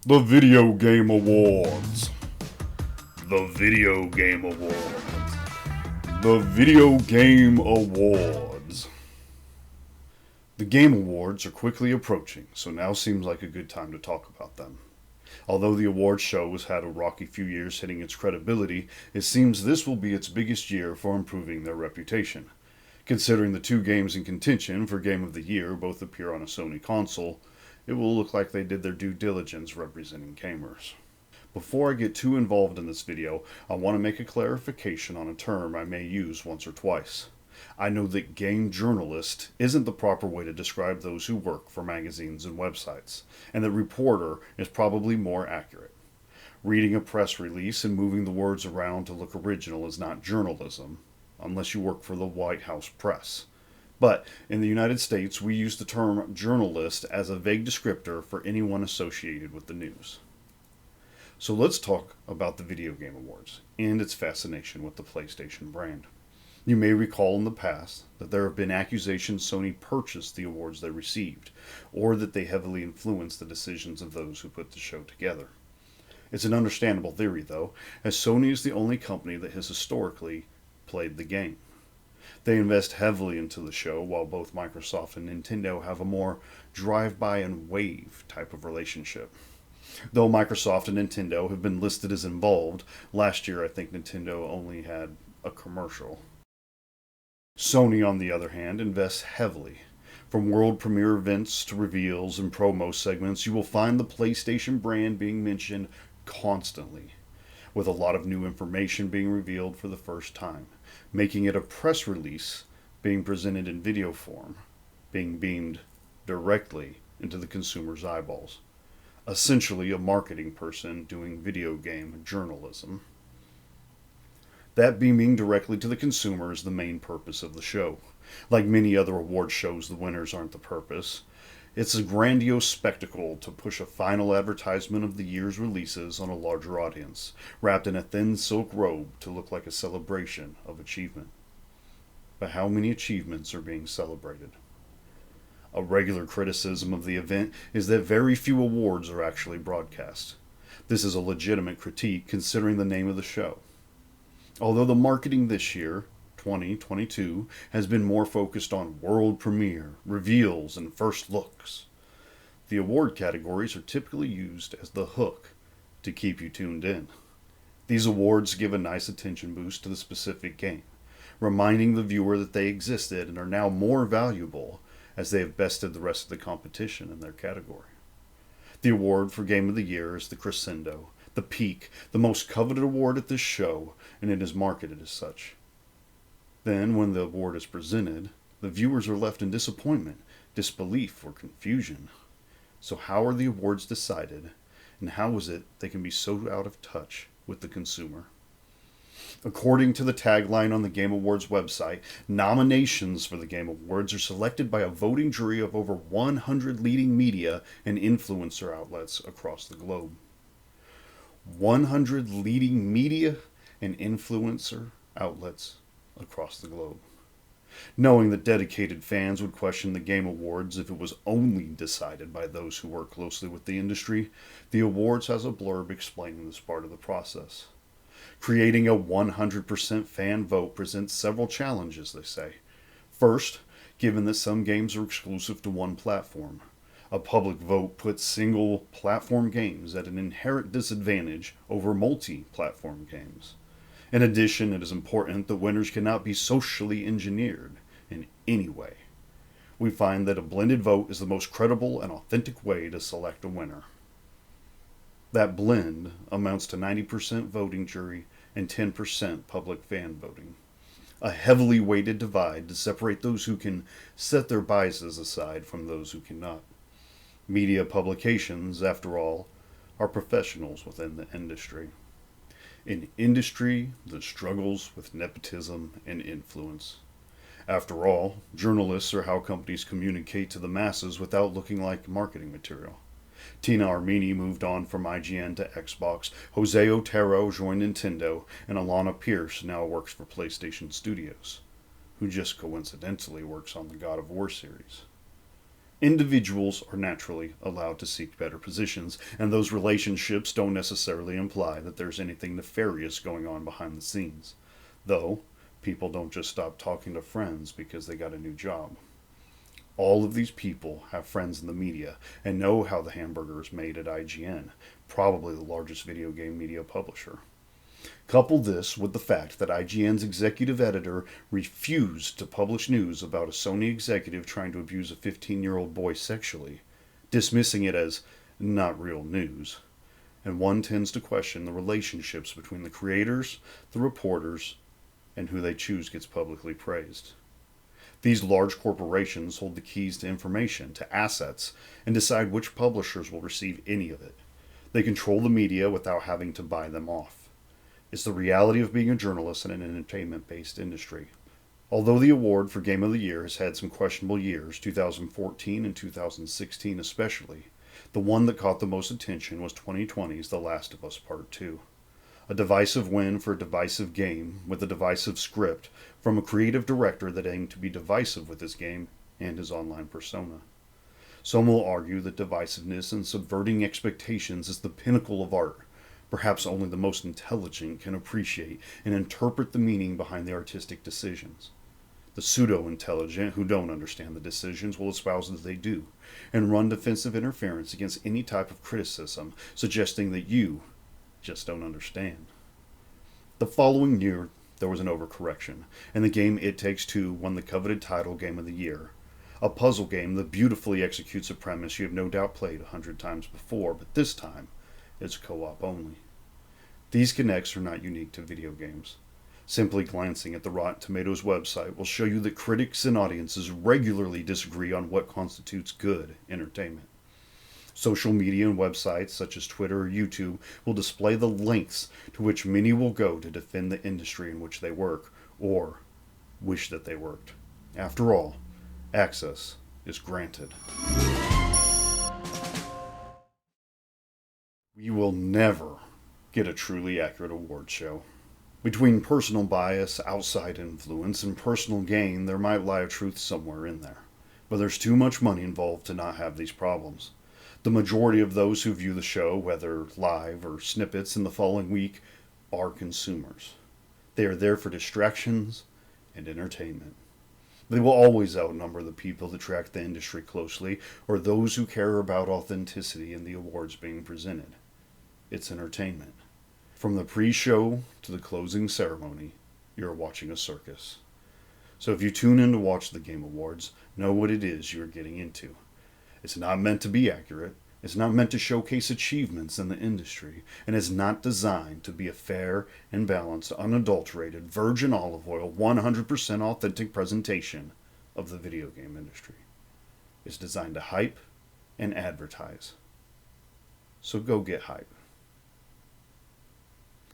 The Video Game Awards. The Video Game Awards. The Video Game Awards. The Game Awards are quickly approaching, so now seems like a good time to talk about them. Although the awards show has had a rocky few years hitting its credibility, it seems this will be its biggest year for improving their reputation. Considering the two games in contention for Game of the Year both appear on a Sony console, it will look like they did their due diligence representing gamers. Before I get too involved in this video, I want to make a clarification on a term I may use once or twice. I know that game journalist isn't the proper way to describe those who work for magazines and websites, and that reporter is probably more accurate. Reading a press release and moving the words around to look original is not journalism, unless you work for the White House press. But in the United States, we use the term journalist as a vague descriptor for anyone associated with the news. So let's talk about the Video Game Awards and its fascination with the PlayStation brand. You may recall in the past that there have been accusations Sony purchased the awards they received, or that they heavily influenced the decisions of those who put the show together. It's an understandable theory, though, as Sony is the only company that has historically played the game. They invest heavily into the show, while both Microsoft and Nintendo have a more drive-by and wave type of relationship. Though Microsoft and Nintendo have been listed as involved, last year I think Nintendo only had a commercial. Sony, on the other hand, invests heavily. From world premiere events to reveals and promo segments, you will find the PlayStation brand being mentioned constantly, with a lot of new information being revealed for the first time, making it a press release being presented in video form, being beamed directly into the consumer's eyeballs. Essentially a marketing person doing video game journalism. That beaming directly to the consumer is the main purpose of the show. Like many other award shows, the winners aren't the purpose. It's a grandiose spectacle to push a final advertisement of the year's releases on a larger audience, wrapped in a thin silk robe to look like a celebration of achievement. But how many achievements are being celebrated? A regular criticism of the event is that very few awards are actually broadcast. This is a legitimate critique considering the name of the show. Although the marketing this year, 2022, has been more focused on world premiere, reveals, and first looks, the award categories are typically used as the hook to keep you tuned in. These awards give a nice attention boost to the specific game, reminding the viewer that they existed and are now more valuable as they have bested the rest of the competition in their category. The award for Game of the Year is the crescendo, the peak, the most coveted award at this show, and it is marketed as such. Then, when the award is presented, the viewers are left in disappointment, disbelief, or confusion. So how are the awards decided, and how is it they can be so out of touch with the consumer? According to the tagline on the Game Awards website, nominations for the Game Awards are selected by a voting jury of over 100 leading media and influencer outlets across the globe. 100 leading media and influencer outlets across the globe. Knowing that dedicated fans would question the Game Awards if it was only decided by those who work closely with the industry, the awards has a blurb explaining this part of the process. Creating a 100% fan vote presents several challenges, they say. First, given that some games are exclusive to one platform, a public vote puts single platform games at an inherent disadvantage over multi-platform games. In addition, it is important that winners cannot be socially engineered in any way. We find that a blended vote is the most credible and authentic way to select a winner. That blend amounts to 90% voting jury and 10% public fan voting. A heavily weighted divide to separate those who can set their biases aside from those who cannot. Media publications, after all, are professionals within the industry. An industry that struggles with nepotism and influence. After all, journalists are how companies communicate to the masses without looking like marketing material. Tina Armini moved on from IGN to Xbox, Jose Otero joined Nintendo, and Alana Pierce now works for PlayStation Studios, who just coincidentally works on the God of War series. Individuals are naturally allowed to seek better positions, and those relationships don't necessarily imply that there's anything nefarious going on behind the scenes. Though, people don't just stop talking to friends because they got a new job. All of these people have friends in the media and know how the hamburger is made at IGN, probably the largest video game media publisher. Couple this with the fact that IGN's executive editor refused to publish news about a Sony executive trying to abuse a 15-year-old boy sexually, dismissing it as not real news. And one tends to question the relationships between the creators, the reporters, and who they choose gets publicly praised. These large corporations hold the keys to information, to assets, and decide which publishers will receive any of it. They control the media without having to buy them off. It's the reality of being a journalist in an entertainment-based industry. Although the award for Game of the Year has had some questionable years, 2014 and 2016 especially, the one that caught the most attention was 2020's The Last of Us Part 2. A divisive win for a divisive game with a divisive script from a creative director that aimed to be divisive with his game and his online persona. Some will argue that divisiveness and subverting expectations is the pinnacle of art. Perhaps only the most intelligent can appreciate and interpret the meaning behind the artistic decisions. The pseudo-intelligent who don't understand the decisions will espouse that they do, and run defensive interference against any type of criticism, suggesting that you just don't understand. The following year, there was an overcorrection, and the game It Takes Two won the coveted title Game of the Year. A puzzle game that beautifully executes a premise you have no doubt played 100 times before, but this time, it's co-op only. These connects are not unique to video games. Simply glancing at the Rotten Tomatoes website will show you that critics and audiences regularly disagree on what constitutes good entertainment. Social media and websites such as Twitter or YouTube will display the lengths to which many will go to defend the industry in which they work, or wish that they worked. After all, access is granted. We will never get a truly accurate award show. Between personal bias, outside influence, and personal gain, there might lie a truth somewhere in there. But there's too much money involved to not have these problems. The majority of those who view the show, whether live or snippets in the following week, are consumers. They are there for distractions and entertainment. They will always outnumber the people that track the industry closely, or those who care about authenticity in the awards being presented. It's entertainment. From the pre-show to the closing ceremony, you're watching a circus. So if you tune in to watch the Game Awards, know what it is you're getting into. It's not meant to be accurate, it's not meant to showcase achievements in the industry, and it's not designed to be a fair and balanced, unadulterated, virgin olive oil, 100% authentic presentation of the video game industry. It's designed to hype and advertise. So go get hype.